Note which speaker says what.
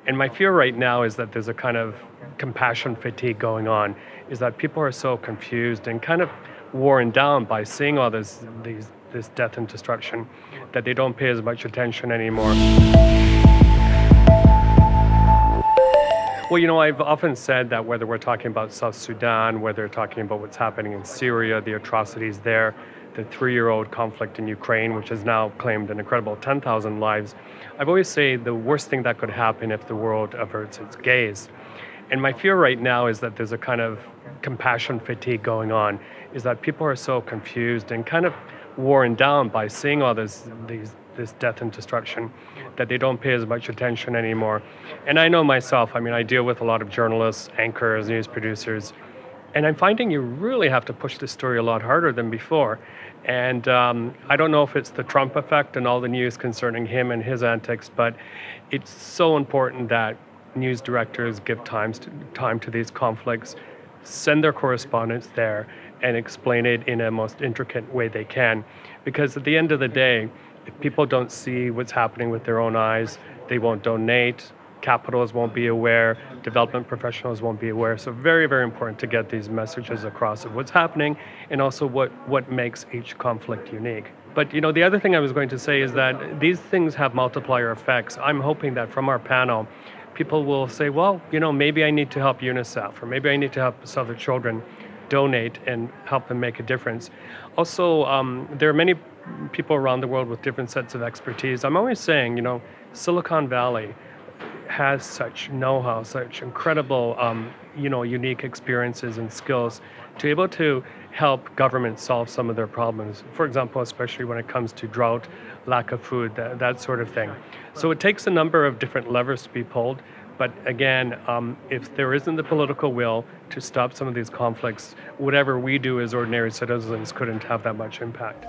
Speaker 1: And my fear right now is that there's a kind of compassion fatigue going on, is that people are so confused and kind of worn down by seeing all this death and destruction that they don't pay as much attention anymore. Well, I've often said that whether we're talking about South Sudan, whether we're talking about what's happening in Syria, the atrocities there, the 3-year-old conflict in Ukraine, which has now claimed an incredible 10,000 lives, I've always said the worst thing that could happen if the world averts its gaze. And my fear right now is that there's a kind of compassion fatigue going on, is that people are so confused and kind of worn down by seeing all this death and destruction that they don't pay as much attention anymore. And I know myself, I deal with a lot of journalists, anchors, news producers, and I'm finding you really have to push this story a lot harder than before. And I don't know if it's the Trump effect and all the news concerning him and his antics, but it's so important that news directors give time to these conflicts, send their correspondents there, and explain it in a most intricate way they can. Because at the end of the day, if people don't see what's happening with their own eyes, they won't donate, capitals won't be aware, development professionals won't be aware. So very, very important to get these messages across of what's happening and also what makes each conflict unique. But the other thing I was going to say is that these things have multiplier effects. I'm hoping that from our panel, people will say, well, maybe I need to help UNICEF, or maybe I need to help Save the Children donate and help them make a difference. Also, there are many people around the world with different sets of expertise. I'm always saying, Silicon Valley has such know-how, such incredible, unique experiences and skills to be able to help governments solve some of their problems. For example, especially when it comes to drought, lack of food, that sort of thing. So it takes a number of different levers to be pulled. But again, if there isn't the political will to stop some of these conflicts, whatever we do as ordinary citizens couldn't have that much impact.